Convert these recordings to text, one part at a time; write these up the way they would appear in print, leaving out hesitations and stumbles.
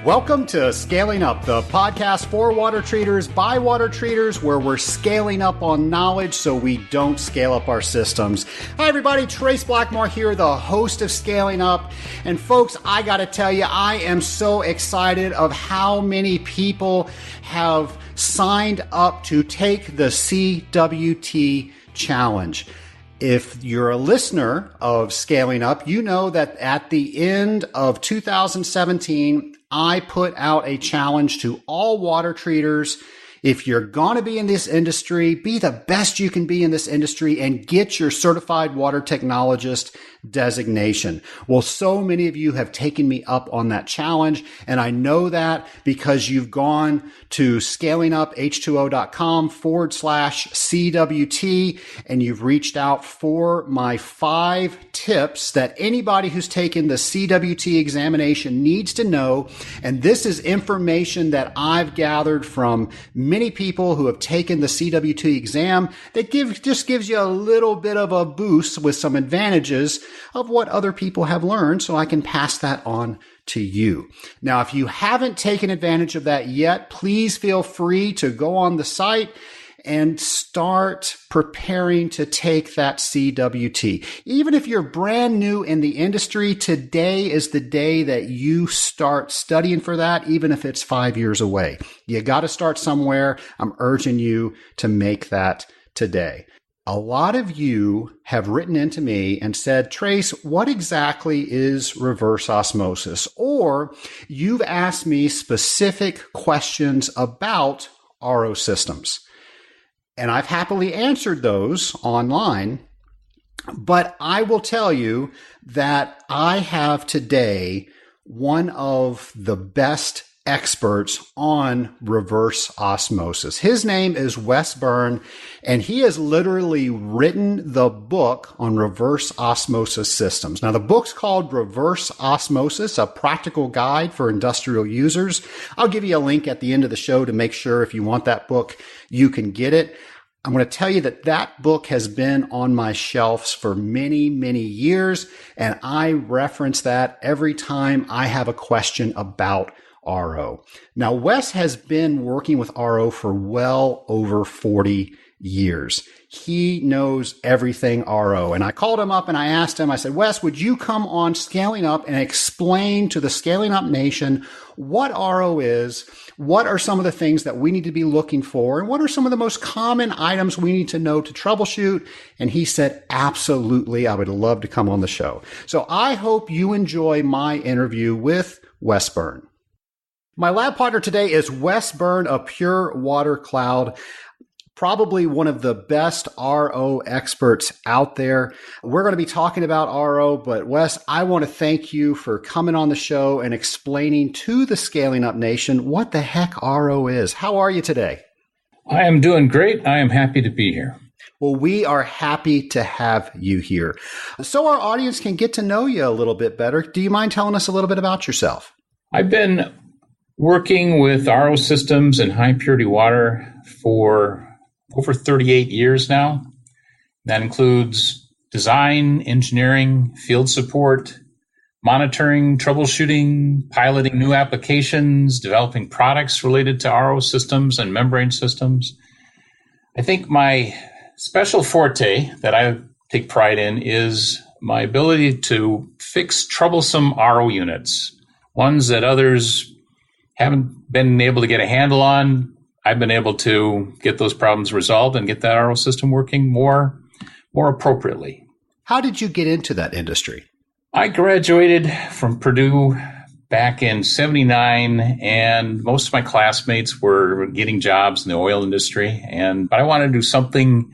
Welcome to Scaling Up, the podcast for water treaters by water treaters, where we're scaling up on knowledge so we don't scale up our systems. Hi everybody, Trace Blackmore here, the host of Scaling Up. And folks, I gotta tell you, I am so excited of how many people have signed up to take the CWT challenge. If you're a listener of Scaling Up, you know that at the end of 2017, I put out a challenge to all water treaters. If you're going to be in this industry, be the best you can be in this industry and get your certified water technologist designation. Well, so many of you have taken me up on that challenge, and I know that because you've gone to scalinguph2o.com/CWT and you've reached out for my 5 tips that anybody who's taken the CWT examination needs to know. And this is information that I've gathered from many people who have taken the CWT exam that just gives you a little bit of a boost with some advantages of what other people have learned, so I can pass that on to you. Now, if you haven't taken advantage of that yet, please feel free to go on the site and start preparing to take that CWT. Even if you're brand new in the industry, today is the day that you start studying for that, even if it's 5 years away. You got to start somewhere. I'm urging you to make that today. A lot of you have written into me and said, Trace, what exactly is reverse osmosis? Or you've asked me specific questions about RO systems. And I've happily answered those online, but I will tell you that I have today one of the best experts on reverse osmosis. His name is Wes Byrne, and he has literally written the book on reverse osmosis systems. Now, the book's called Reverse Osmosis, a practical guide for industrial users. I'll give you a link at the end of the show to make sure if you want that book, you can get it. I'm going to tell you that that book has been on my shelves for many, many years, and I reference that every time I have a question about RO. Now, Wes has been working with RO for well over 40 years. He knows everything RO. And I called him up and I asked him, I said, Wes, would you come on Scaling Up and explain to the Scaling Up Nation what RO is? What are some of the things that we need to be looking for? And what are some of the most common items we need to know to troubleshoot? And he said, absolutely, I would love to come on the show. So I hope you enjoy my interview with Wes Byrne. My lab partner today is Wes Byrne of Pure Water Cloud, probably one of the best RO experts out there. We're going to be talking about RO, but Wes, I want to thank you for coming on the show and explaining to the Scaling Up Nation what the heck RO is. How are you today? I am doing great. I am happy to be here. Well, we are happy to have you here. So our audience can get to know you a little bit better. Do you mind telling us a little bit about yourself? I've been working with RO systems and high purity water for over 38 years now. That includes design, engineering, field support, monitoring, troubleshooting, piloting new applications, developing products related to RO systems and membrane systems. I think my special forte that I take pride in is my ability to fix troublesome RO units, ones that others haven't been able to get a handle on. I've been able to get those problems resolved and get that RO system working more appropriately. How did you get into that industry? I graduated from Purdue back in '79, and most of my classmates were getting jobs in the oil industry, but I wanted to do something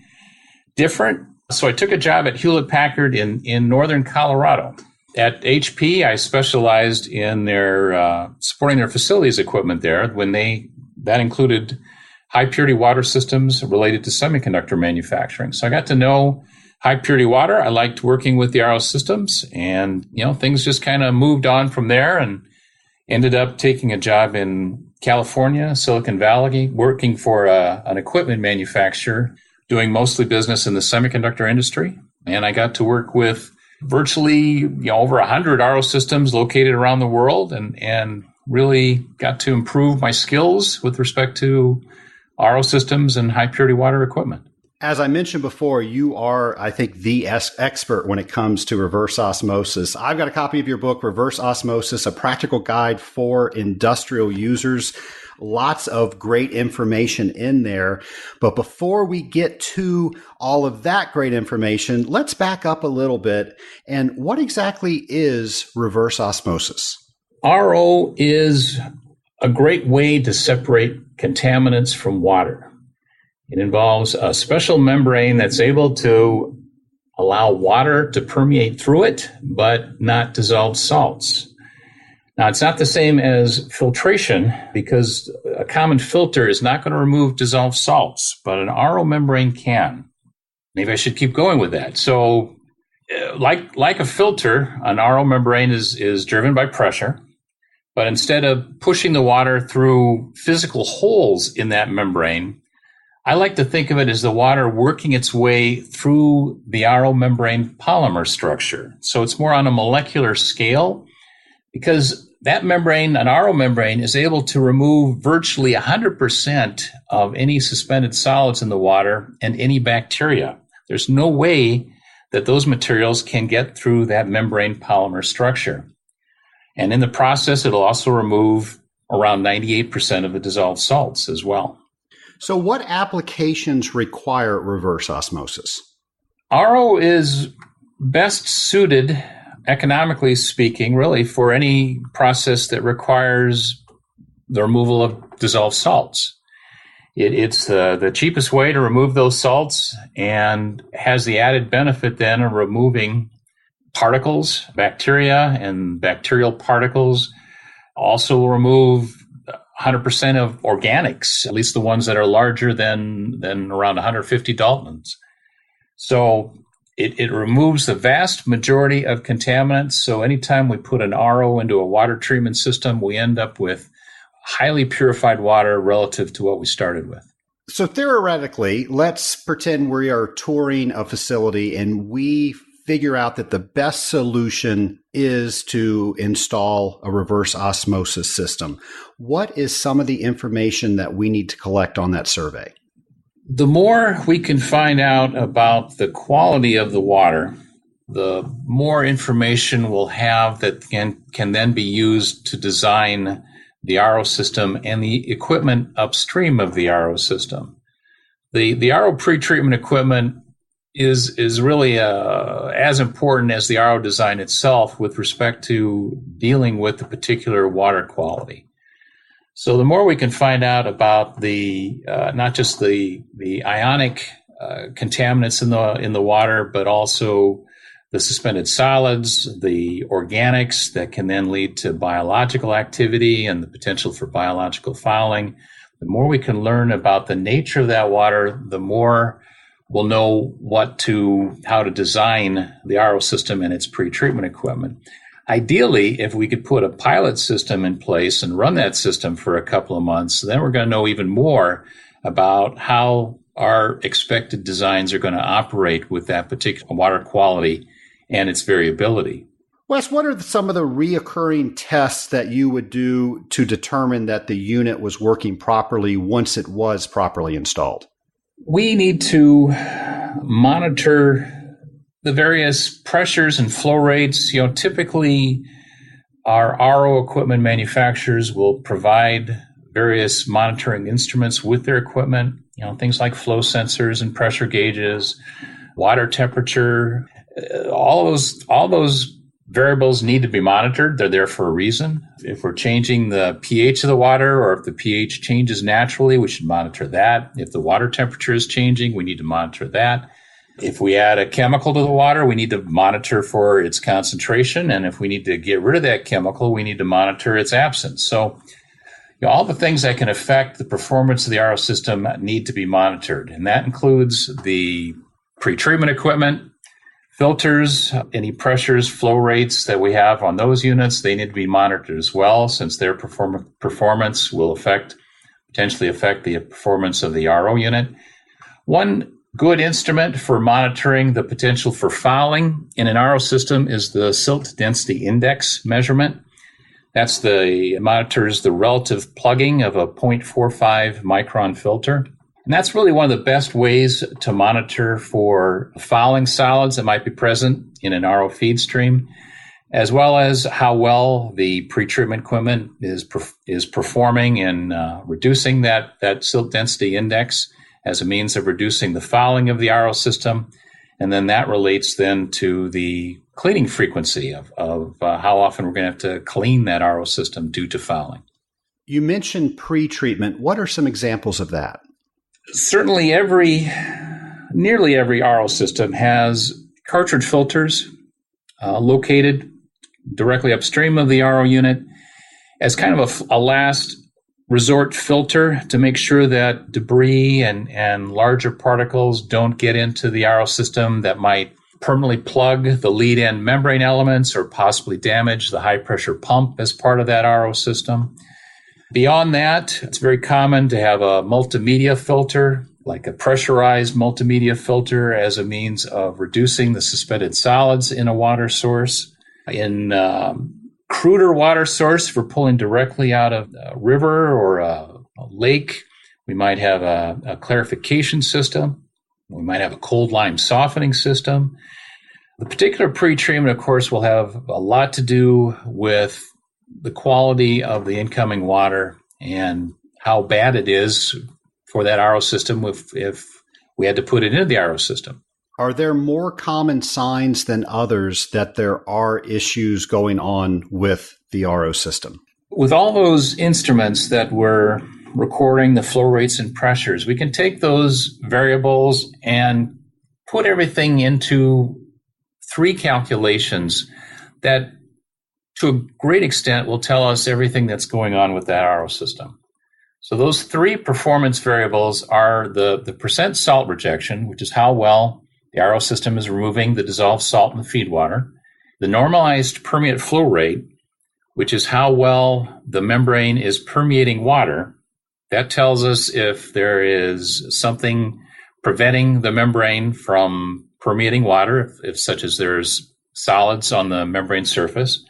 different. So I took a job at Hewlett-Packard in northern Colorado. At HP, I specialized in their supporting their facilities equipment there. That included high purity water systems related to semiconductor manufacturing. So I got to know high purity water. I liked working with the RO systems, and things just kind of moved on from there, and ended up taking a job in California, Silicon Valley, working for an equipment manufacturer, doing mostly business in the semiconductor industry. And I got to work with virtually over 100 RO systems located around the world, and really got to improve my skills with respect to RO systems and high purity water equipment. As I mentioned before, you are, I think, the expert when it comes to reverse osmosis. I've got a copy of your book, Reverse Osmosis, A Practical Guide for Industrial Users. Lots of great information in there. But before we get to all of that great information, let's back up a little bit. And what exactly is reverse osmosis? RO is a great way to separate contaminants from water. It involves a special membrane that's able to allow water to permeate through it, but not dissolve salts. Now, it's not the same as filtration because a common filter is not going to remove dissolved salts, but an RO membrane can. Maybe I should keep going with that. So, like a filter, an RO membrane is driven by pressure, but instead of pushing the water through physical holes in that membrane, I like to think of it as the water working its way through the RO membrane polymer structure. So it's more on a molecular scale because that membrane, an RO membrane, is able to remove virtually 100% of any suspended solids in the water and any bacteria. There's no way that those materials can get through that membrane polymer structure. And in the process, it'll also remove around 98% of the dissolved salts as well. So what applications require reverse osmosis? RO is best suited, economically speaking, really for any process that requires the removal of dissolved salts. It's the cheapest way to remove those salts and has the added benefit then of removing particles, bacteria and bacterial particles. Also will remove 100% of organics, at least the ones that are larger than around 150 Daltons. So it removes the vast majority of contaminants. So anytime we put an RO into a water treatment system, we end up with highly purified water relative to what we started with. So theoretically, let's pretend we are touring a facility and we figure out that the best solution is to install a reverse osmosis system. What is some of the information that we need to collect on that survey? The more we can find out about the quality of the water, the more information we'll have that can then be used to design the RO system and the equipment upstream of the RO system. The RO pretreatment equipment is really as important as the RO design itself with respect to dealing with the particular water quality. So the more we can find out about the not just the ionic contaminants in the water, but also the suspended solids, the organics that can then lead to biological activity and the potential for biological fouling, the more we can learn about the nature of that water, the more we'll know how to design the RO system and its pretreatment equipment. Ideally, if we could put a pilot system in place and run that system for a couple of months, then we're going to know even more about how our expected designs are going to operate with that particular water quality and its variability. Wes, what are some of the reoccurring tests that you would do to determine that the unit was working properly once it was properly installed? We need to monitor the various pressures and flow rates. Typically our RO equipment manufacturers will provide various monitoring instruments with their equipment, things like flow sensors and pressure gauges, water temperature. All those variables need to be monitored. They're there for a reason. If we're changing the pH of the water or if the pH changes naturally, we should monitor that. If the water temperature is changing, we need to monitor that. If we add a chemical to the water, we need to monitor for its concentration. And if we need to get rid of that chemical, we need to monitor its absence. So all the things that can affect the performance of the RO system need to be monitored. And that includes the pretreatment equipment, filters, any pressures, flow rates that we have on those units, they need to be monitored as well, since their performance will potentially affect the performance of the RO unit. One good instrument for monitoring the potential for fouling in an RO system is the silt density index measurement. monitors the relative plugging of a 0.45 micron filter. And that's really one of the best ways to monitor for fouling solids that might be present in an RO feed stream, as well as how well the pretreatment equipment is performing in reducing that silt density index as a means of reducing the fouling of the RO system. And then that relates then to the cleaning frequency of how often we're going to have to clean that RO system due to fouling. You mentioned pretreatment. What are some examples of that? Certainly nearly every RO system has cartridge filters located directly upstream of the RO unit as kind of a last resort filter to make sure that debris and larger particles don't get into the RO system that might permanently plug the lead-in membrane elements or possibly damage the high-pressure pump as part of that RO system. Beyond that, it's very common to have a multimedia filter, like a pressurized multimedia filter, as a means of reducing the suspended solids in a water source. In cruder water source, if we're pulling directly out of a river or a lake, we might have a clarification system. We might have a cold lime softening system. The particular pretreatment, of course, will have a lot to do with the quality of the incoming water and how bad it is for that RO system if we had to put it into the RO system. Are there more common signs than others that there are issues going on with the RO system? With all those instruments that we're recording the flow rates and pressures, we can take those variables and put everything into three calculations that to a great extent will tell us everything that's going on with that RO system. So those three performance variables are the percent salt rejection, which is how well the RO system is removing the dissolved salt in the feed water, the normalized permeate flow rate, which is how well the membrane is permeating water. That tells us if there is something preventing the membrane from permeating water, if such as there's solids on the membrane surface.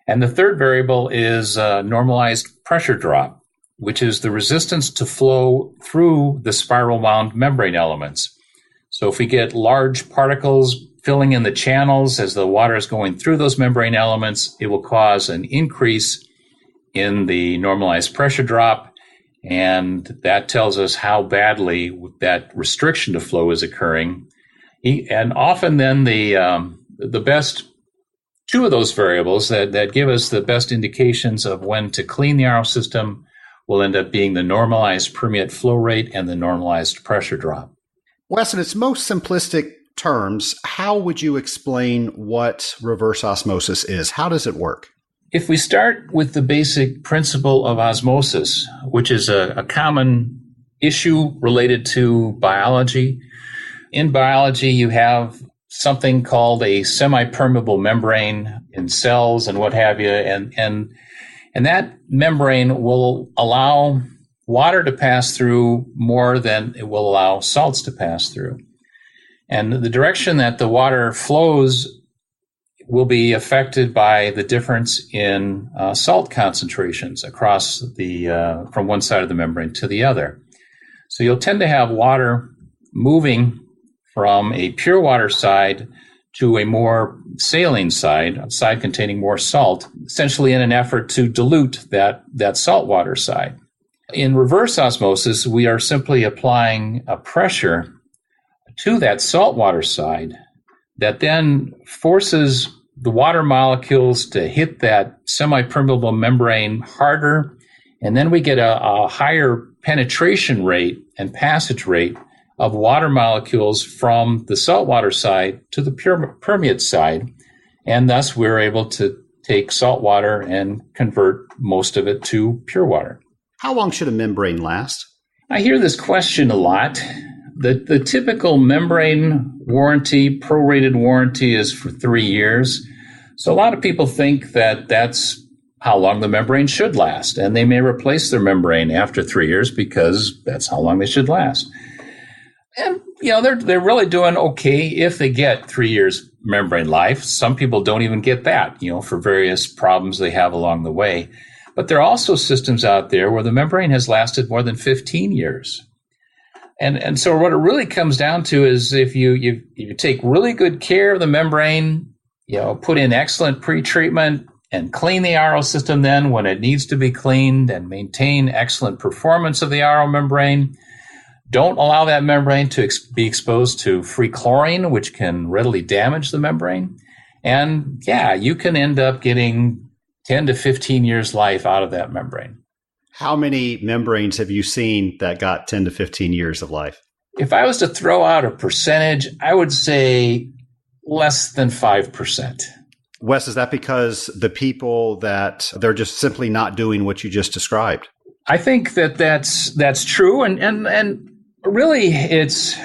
And the third variable is normalized pressure drop, which is the resistance to flow through the spiral wound membrane elements. So if we get large particles filling in the channels as the water is going through those membrane elements, it will cause an increase in the normalized pressure drop. And that tells us how badly that restriction to flow is occurring. And often then the best two of those variables that give us the best indications of when to clean the RO system will end up being the normalized permeate flow rate and the normalized pressure drop. Wes, in its most simplistic terms, how would you explain what reverse osmosis is? How does it work? If we start with the basic principle of osmosis, which is a common issue related to biology, in biology you have something called a semi-permeable membrane in cells and what have you, and that membrane will allow water to pass through more than it will allow salts to pass through. And the direction that the water flows will be affected by the difference in salt concentrations across from one side of the membrane to the other. So you'll tend to have water moving from a pure water side to a more saline side, a side containing more salt, essentially in an effort to dilute that saltwater side. In reverse osmosis, we are simply applying a pressure to that saltwater side that then forces the water molecules to hit that semi-permeable membrane harder, and then we get a higher penetration rate and passage rate of water molecules from the saltwater side to the pure permeate side, and thus we're able to take salt water and convert most of it to pure water. How long should a membrane last? I hear this question a lot. The typical membrane warranty, prorated warranty, is for 3 years. So a lot of people think that that's how long the membrane should last, and they may replace their membrane after 3 years because that's how long they should last. And, they're really doing okay if they get 3 years membrane life. Some people don't even get that, for various problems they have along the way. But there are also systems out there where the membrane has lasted more than 15 years. And so what it really comes down to is if you take really good care of the membrane, put in excellent pretreatment and clean the RO system then when it needs to be cleaned and maintain excellent performance of the RO membrane. Don't allow that membrane to be exposed to free chlorine, which can readily damage the membrane. And you can end up getting 10 to 15 years life out of that membrane. How many membranes have you seen that got 10 to 15 years of life? If I was to throw out a percentage, I would say less than 5%. Wes, is that because the people that they're just simply not doing what you just described? I think that's true. And really it's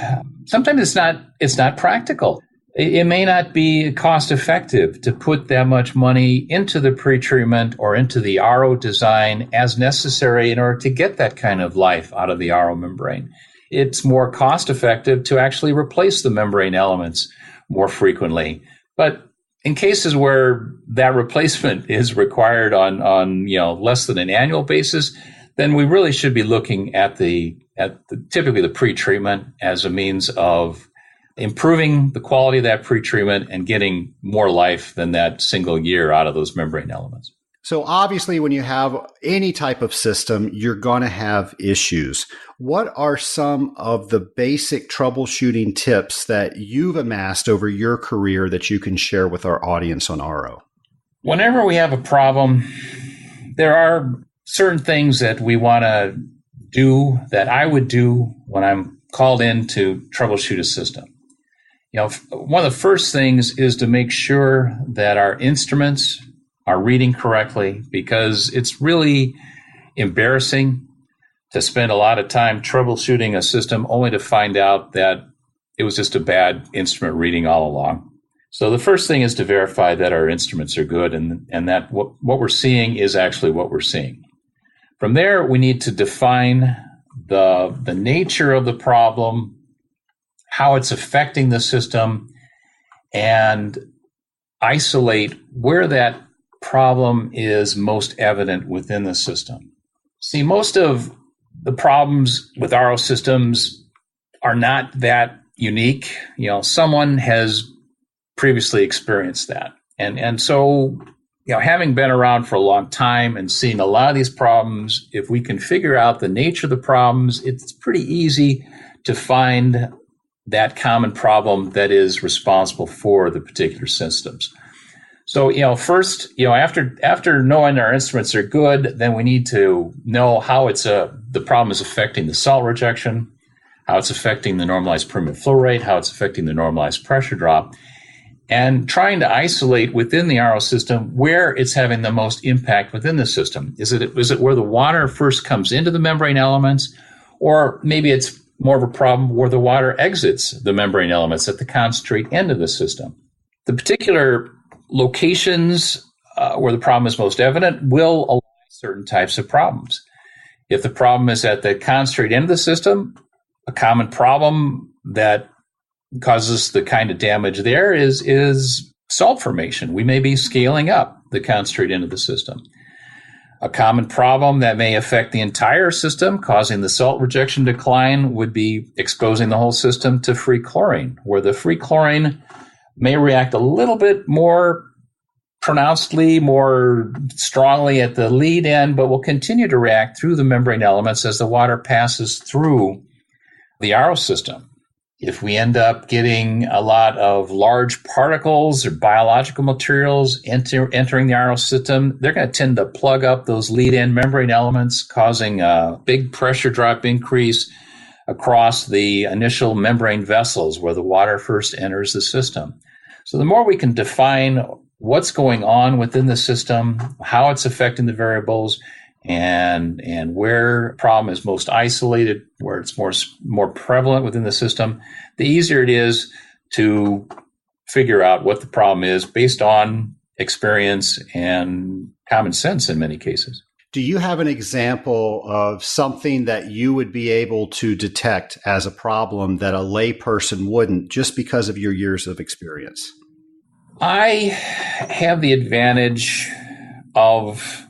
sometimes it's not practical. It may not be cost effective to put that much money into the pretreatment or into the RO design as necessary in order to get that kind of life out of the RO membrane. It's more cost effective to actually replace the membrane elements more frequently. But in cases where that replacement is required on less than an annual basis, then we really should be looking at typically the pretreatment as a means of improving the quality of that pretreatment and getting more life than that single year out of those membrane elements. So obviously, when you have any type of system, you're going to have issues. What are some of the basic troubleshooting tips that you've amassed over your career that you can share with our audience on RO? Whenever we have a problem, there are certain things that we want to do that I would do when I'm called in to troubleshoot a system. One of the first things is to make sure that our instruments are reading correctly, because it's really embarrassing to spend a lot of time troubleshooting a system only to find out that it was just a bad instrument reading all along. So the first thing is to verify that our instruments are good and that what we're seeing is actually what we're seeing. From there, we need to define the nature of the problem, how it's affecting the system, and isolate where that problem is most evident within the system. See, most of the problems with RO systems are not that unique. Someone has previously experienced that. And so, having been around for a long time and seeing a lot of these problems, if we can figure out the nature of the problems, it's pretty easy to find that common problem that is responsible for the particular systems. So, first, after knowing our instruments are good, then we need to know how the problem is affecting the salt rejection, how it's affecting the normalized permeable flow rate, how it's affecting the normalized pressure drop, and trying to isolate within the RO system where it's having the most impact within the system. Is it where the water first comes into the membrane elements, or maybe it's more of a problem where the water exits the membrane elements at the concentrate end of the system? The particular locations where the problem is most evident will allow certain types of problems. If the problem is at the concentrate end of the system, a common problem that causes the kind of damage there is salt formation. We may be scaling up the concentrate end of the system. A common problem that may affect the entire system, causing the salt rejection decline, would be exposing the whole system to free chlorine, where the free chlorine may react a little bit more pronouncedly, more strongly at the lead end, but will continue to react through the membrane elements as the water passes through the RO system. If we end up getting a lot of large particles or biological materials entering the RO system, they're going to tend to plug up those lead-end membrane elements, causing a big pressure drop increase across the initial membrane vessels where the water first enters the system. So the more we can define what's going on within the system, how it's affecting the variables, and where the problem is most isolated, where it's more prevalent within the system, the easier it is to figure out what the problem is based on experience and common sense in many cases. Do you have an example of something that you would be able to detect as a problem that a layperson wouldn't, just because of your years of experience? I have the advantage of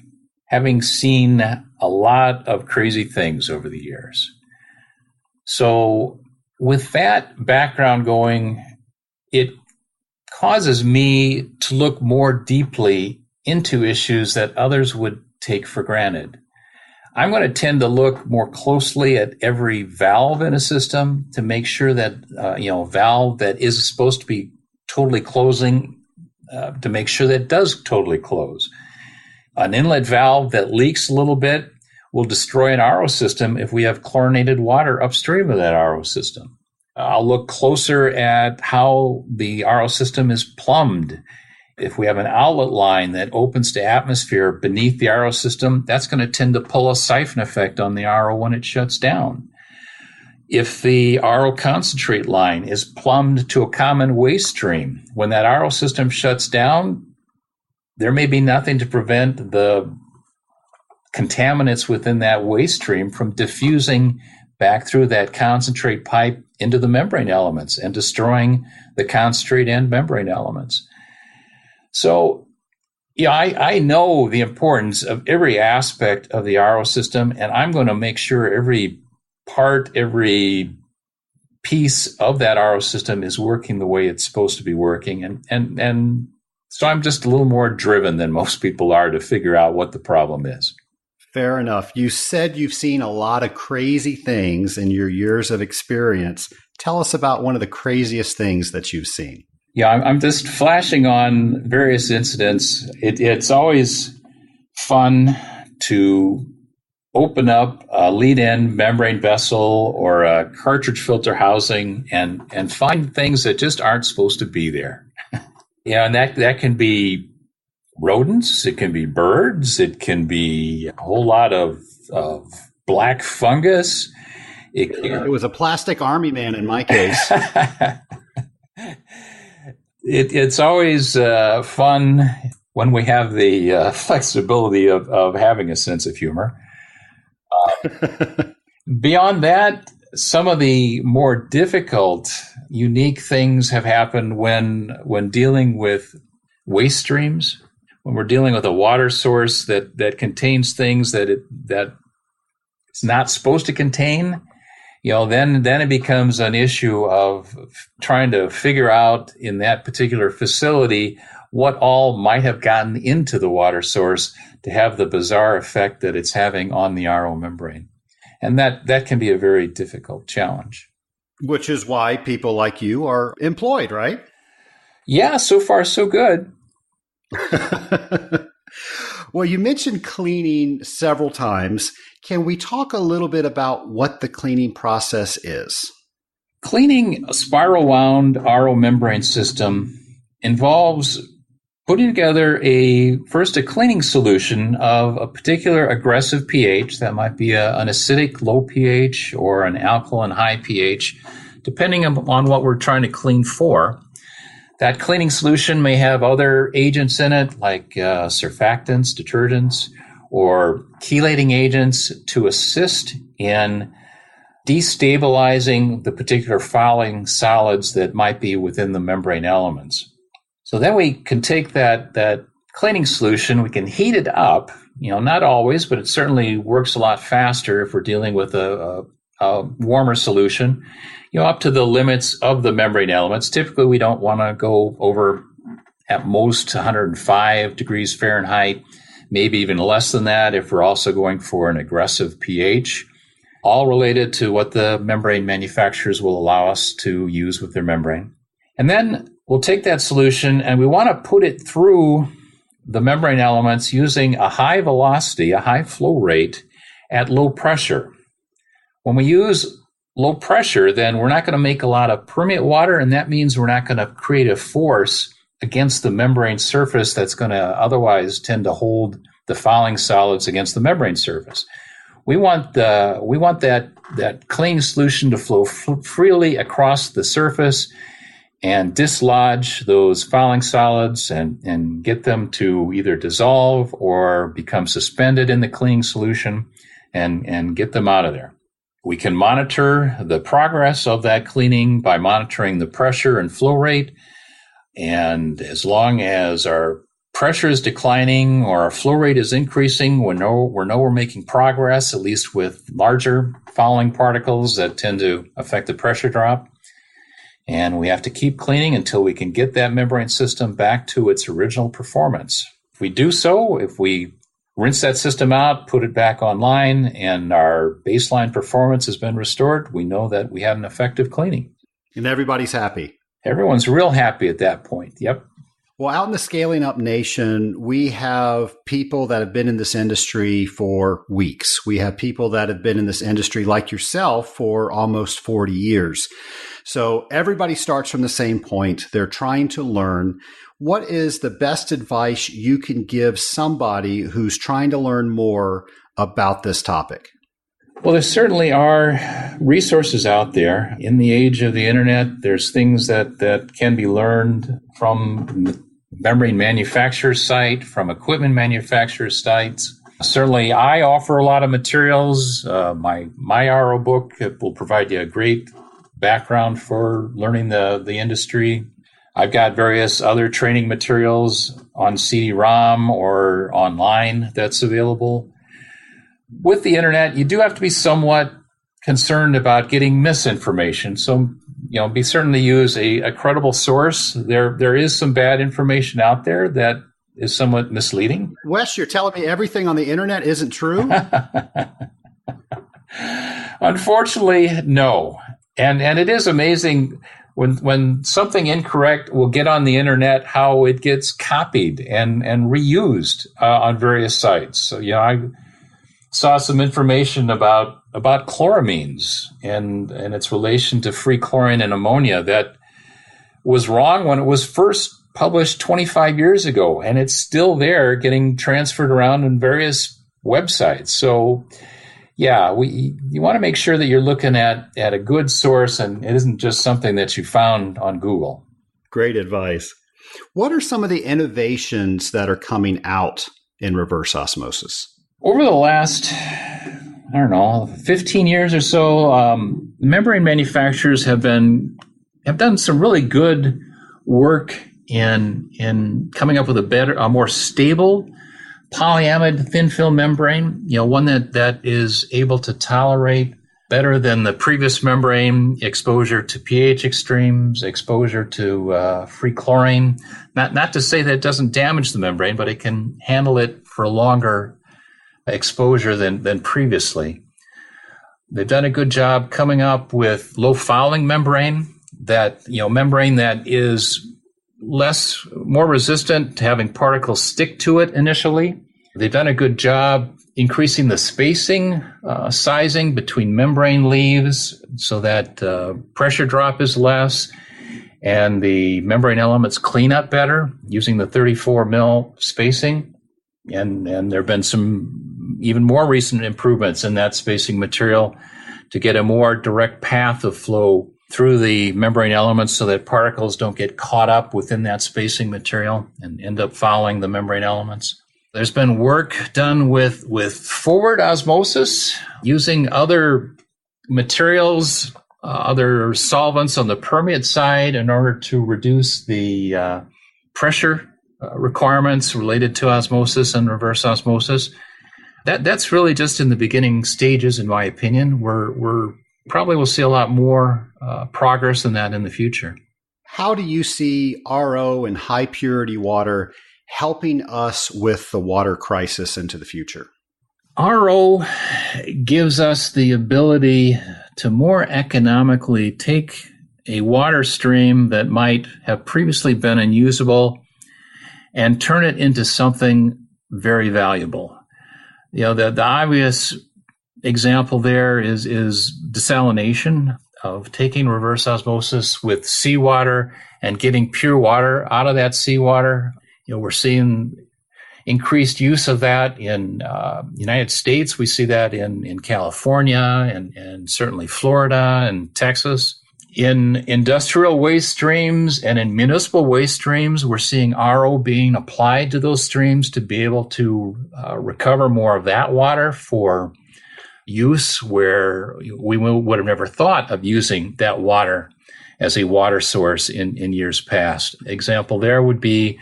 having seen a lot of crazy things over the years. So with that background going, it causes me to look more deeply into issues that others would take for granted. I'm going to tend to look more closely at every valve in a system to make sure that, a valve that is supposed to be totally closing, to make sure that it does totally close. An inlet valve that leaks a little bit will destroy an RO system if we have chlorinated water upstream of that RO system. I'll look closer at how the RO system is plumbed. If we have an outlet line that opens to atmosphere beneath the RO system, that's going to tend to pull a siphon effect on the RO when it shuts down. If the RO concentrate line is plumbed to a common waste stream, when that RO system shuts down, there may be nothing to prevent the contaminants within that waste stream from diffusing back through that concentrate pipe into the membrane elements and destroying the concentrate and membrane elements. So, I know the importance of every aspect of the RO system, and I'm going to make sure every part, every piece of that RO system is working the way it's supposed to be working. And so I'm just a little more driven than most people are to figure out what the problem is. Fair enough. You said you've seen a lot of crazy things in your years of experience. Tell us about one of the craziest things that you've seen. Yeah, I'm just flashing on various incidents. It's always fun to open up a lead-in membrane vessel or a cartridge filter housing and find things that just aren't supposed to be there. And that can be rodents, it can be birds, it can be a whole lot of black fungus. It was a plastic army man in my case. It's always fun when we have the flexibility of having a sense of humor. Beyond that, some of the more difficult, unique things have happened when dealing with waste streams, when we're dealing with a water source that contains things that it's not supposed to contain. Then it becomes an issue of trying to figure out in that particular facility what all might have gotten into the water source to have the bizarre effect that it's having on the RO membrane. And that can be a very difficult challenge. Which is why people like you are employed, right? Yeah, so far so good. Well, you mentioned cleaning several times. Can we talk a little bit about what the cleaning process is? Cleaning a spiral wound RO membrane system involves putting together first a cleaning solution of a particular aggressive pH. That might be an acidic low pH or an alkaline high pH, depending on what we're trying to clean for. That cleaning solution may have other agents in it, like surfactants, detergents, or chelating agents to assist in destabilizing the particular fouling solids that might be within the membrane elements. So then we can take that cleaning solution, we can heat it up, not always, but it certainly works a lot faster if we're dealing with a warmer solution, up to the limits of the membrane elements. Typically, we don't want to go over at most 105 degrees Fahrenheit, maybe even less than that if we're also going for an aggressive pH, all related to what the membrane manufacturers will allow us to use with their membrane. And then we'll take that solution and we want to put it through the membrane elements using a high velocity, a high flow rate at low pressure. When we use low pressure, then we're not going to make a lot of permeate water, and that means we're not going to create a force against the membrane surface that's going to otherwise tend to hold the fouling solids against the membrane surface. We want that clean solution to flow freely across the surface and dislodge those fouling solids and get them to either dissolve or become suspended in the cleaning solution and get them out of there. We can monitor the progress of that cleaning by monitoring the pressure and flow rate. And as long as our pressure is declining or our flow rate is increasing, we know we're making progress, at least with larger fouling particles that tend to affect the pressure drop. And we have to keep cleaning until we can get that membrane system back to its original performance. If we do so, if we rinse that system out, put it back online, and our baseline performance has been restored, we know that we had an effective cleaning. And everybody's happy. Everyone's real happy at that point. Yep. Well, out in the Scaling Up Nation, we have people that have been in this industry for weeks. We have people that have been in this industry like yourself for almost 40 years. So everybody starts from the same point. They're trying to learn. What is the best advice you can give somebody who's trying to learn more about this topic? Well, there certainly are resources out there. In the age of the internet, there's things that can be learned from membrane manufacturer's site, from equipment manufacturer's sites. Certainly, I offer a lot of materials. My RO book will provide you a great background for learning the industry. I've got various other training materials on CD-ROM or online that's available. With the internet, you do have to be somewhat concerned about getting misinformation. So, be certain to use a credible source. There is some bad information out there that is somewhat misleading. Wes, you're telling me everything on the internet isn't true? Unfortunately, no. And it is amazing when something incorrect will get on the internet, how it gets copied and reused on various sites. So, I saw some information about chloramines and its relation to free chlorine and ammonia that was wrong when it was first published 25 years ago, and it's still there getting transferred around in various websites. So, you want to make sure that you're looking at a good source and it isn't just something that you found on Google. Great advice. What are some of the innovations that are coming out in reverse osmosis? Over the last, 15 years or so, membrane manufacturers have done some really good work in coming up with a more stable polyamide thin film membrane, one that is able to tolerate better than the previous membrane exposure to pH extremes, exposure to free chlorine. Not to say that it doesn't damage the membrane, but it can handle it for a longer exposure than previously. They've done a good job coming up with low fouling membrane membrane that is more resistant to having particles stick to it initially. They've done a good job increasing the spacing, sizing between membrane leaves so that pressure drop is less and the membrane elements clean up better using the 34 mil spacing. And there have been some even more recent improvements in that spacing material to get a more direct path of flow through the membrane elements so that particles don't get caught up within that spacing material and end up fouling the membrane elements. There's been work done with forward osmosis using other materials, other solvents on the permeate side in order to reduce the pressure requirements related to osmosis and reverse osmosis. That's really just in the beginning stages, in my opinion. We're probably will see a lot more progress than that in the future. How do you see RO and high purity water helping us with the water crisis into the future? RO gives us the ability to more economically take a water stream that might have previously been unusable and turn it into something very valuable. The obvious example there is desalination, of taking reverse osmosis with seawater and getting pure water out of that seawater. We're seeing increased use of that in United States. We see that in California and certainly Florida and Texas. In industrial waste streams and in municipal waste streams, we're seeing RO being applied to those streams to be able to recover more of that water for use where we would have never thought of using that water as a water source in years past. Example there would be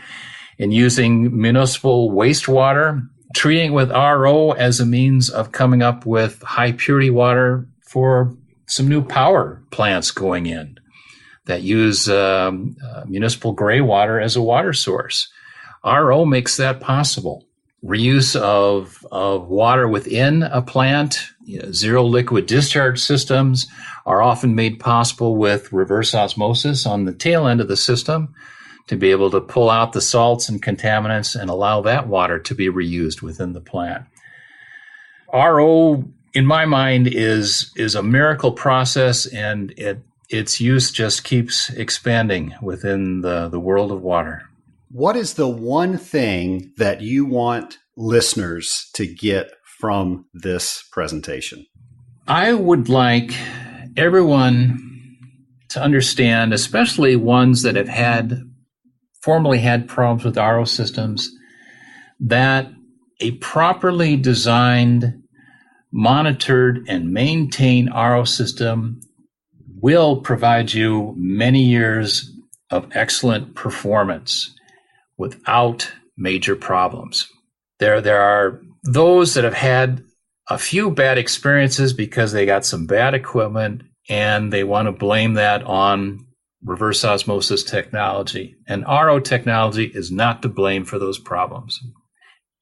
in using municipal wastewater, treating with RO as a means of coming up with high purity water for some new power plants going in that use municipal gray water as a water source. RO makes that possible. Reuse of water within a plant, zero liquid discharge systems are often made possible with reverse osmosis on the tail end of the system to be able to pull out the salts and contaminants and allow that water to be reused within the plant. RO, in my mind, is a miracle process, and its use just keeps expanding within the world of water. What is the one thing that you want listeners to get from this presentation? I would like everyone to understand, especially ones that have formerly had problems with RO systems, that a properly designed, monitored, and maintained RO system will provide you many years of excellent performance without major problems. There are those that have had a few bad experiences because they got some bad equipment and they want to blame that on reverse osmosis technology. And RO technology is not to blame for those problems.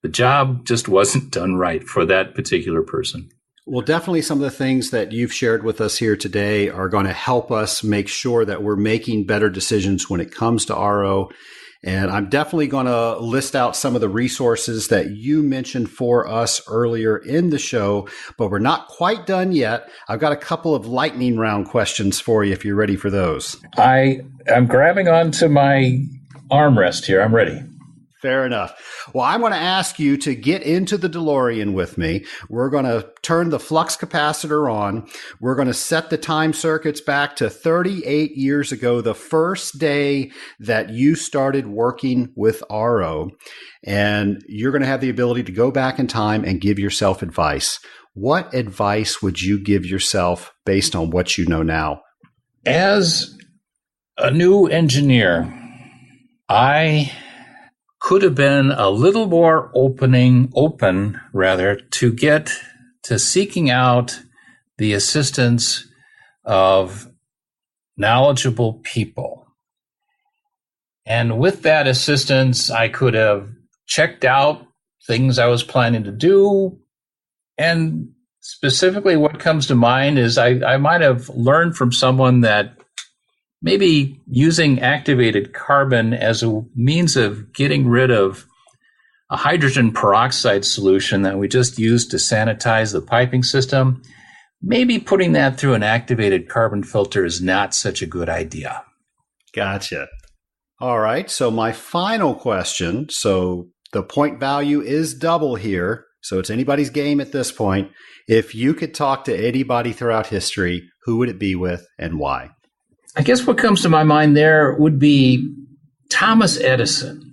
The job just wasn't done right for that particular person. Well, definitely some of the things that you've shared with us here today are going to help us make sure that we're making better decisions when it comes to RO. And I'm definitely going to list out some of the resources that you mentioned for us earlier in the show, but we're not quite done yet. I've got a couple of lightning round questions for you if you're ready for those. I'm grabbing onto my armrest here. I'm ready. Fair enough. Well, I'm going to ask you to get into the DeLorean with me. We're going to turn the flux capacitor on. We're going to set the time circuits back to 38 years ago, the first day that you started working with RO. And you're going to have the ability to go back in time and give yourself advice. What advice would you give yourself based on what you know now? As a new engineer, I could have been a little more open to get to seeking out the assistance of knowledgeable people. And with that assistance, I could have checked out things I was planning to do. And specifically what comes to mind is I might have learned from someone that maybe using activated carbon as a means of getting rid of a hydrogen peroxide solution that we just used to sanitize the piping system, maybe putting that through an activated carbon filter is not such a good idea. Gotcha. All right. So my final question. So the point value is double here. So it's anybody's game at this point. If you could talk to anybody throughout history, who would it be with and why? I guess what comes to my mind there would be Thomas Edison,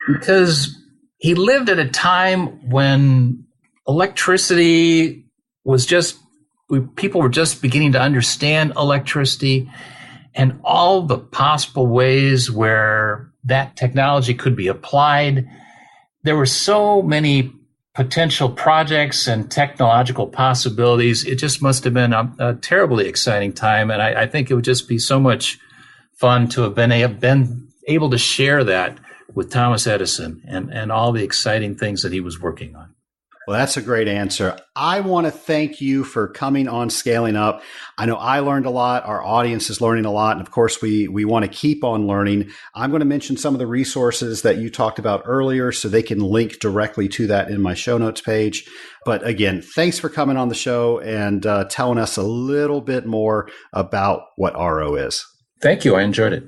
because he lived at a time when electricity was people were just beginning to understand electricity and all the possible ways where that technology could be applied. There were so many potential projects and technological possibilities. It just must have been a terribly exciting time. And I think it would just be so much fun to have been able to share that with Thomas Edison and all the exciting things that he was working on. Well, that's a great answer. I want to thank you for coming on Scaling Up. I know I learned a lot. Our audience is learning a lot. And of course, we want to keep on learning. I'm going to mention some of the resources that you talked about earlier so they can link directly to that in my show notes page. But again, thanks for coming on the show and telling us a little bit more about what RO is. Thank you. I enjoyed it.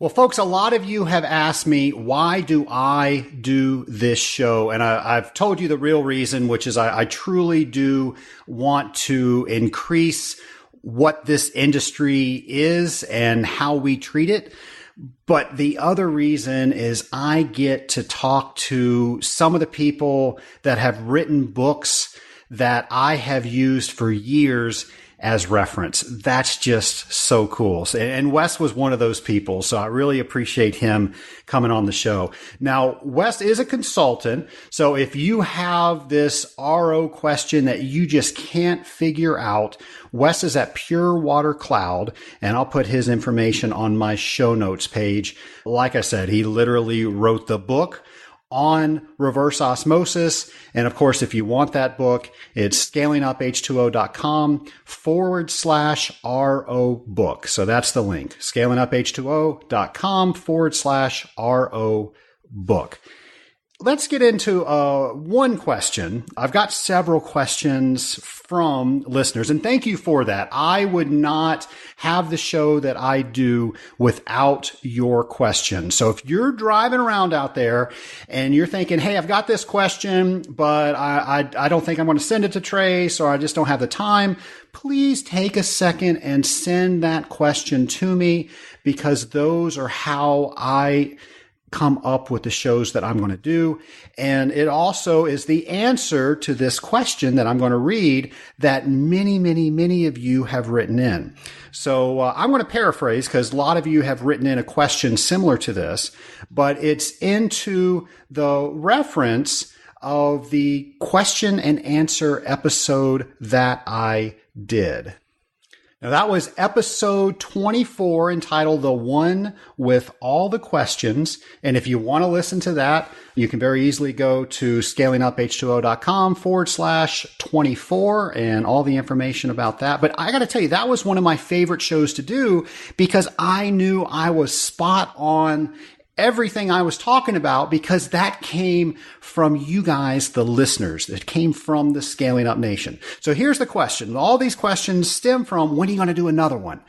Well, folks, a lot of you have asked me, why do I do this show? And I've told you the real reason, which is I truly do want to increase what this industry is and how we treat it. But the other reason is I get to talk to some of the people that have written books that I have used for years as reference. That's just so cool. And Wes was one of those people. So I really appreciate him coming on the show. Now, Wes is a consultant. So if you have this RO question that you just can't figure out, Wes is at Pure Water Cloud, and I'll put his information on my show notes page. Like I said, he literally wrote the book on reverse osmosis. And of course, if you want that book, it's scalinguph2o.com/RO book. So that's the link, scalinguph2o.com/RO book. Let's get into one question. I've got several questions from listeners, and thank you for that. I would not have the show that I do without your questions. So if you're driving around out there and you're thinking, hey, I've got this question, but I don't think I'm going to send it to Trace, or I just don't have the time, please take a second and send that question to me, because those are how I come up with the shows that I'm going to do. And it also is the answer to this question that I'm going to read that many of you have written in. So I'm going to paraphrase, because a lot of you have written in a question similar to this, but it's into the reference of the question and answer episode that I did. Now, that was episode 24, entitled The One with All the Questions. And if you want to listen to that, you can very easily go to scalinguph2o.com/24 and all the information about that. But I got to tell you, that was one of my favorite shows to do, because I knew I was spot on everything I was talking about, because that came from you guys, the listeners. That came from the Scaling Up Nation. So here's the question. All these questions stem from, when are you going to do another one?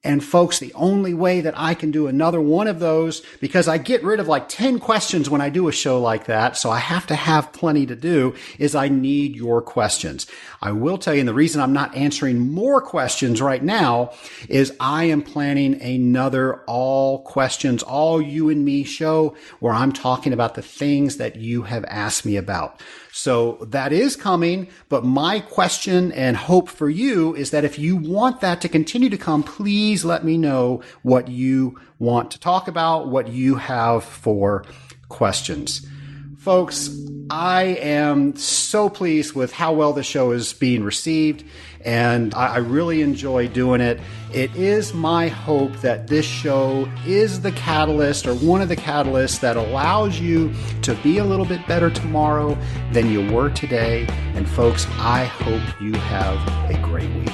And folks, the only way that I can do another one of those, because I get rid of like 10 questions when I do a show like that, so I have to have plenty to do, is I need your questions. I will tell you, and the reason I'm not answering more questions right now is I am planning another all questions, all you and me show, where I'm talking about the things that you have asked me about. So that is coming, but my question and hope for you is that if you want that to continue to come, please let me know what you want to talk about, what you have for questions. Folks, I am so pleased with how well the show is being received, and I really enjoy doing it. It is my hope that this show is the catalyst, or one of the catalysts, that allows you to be a little bit better tomorrow than you were today. And folks, I hope you have a great week.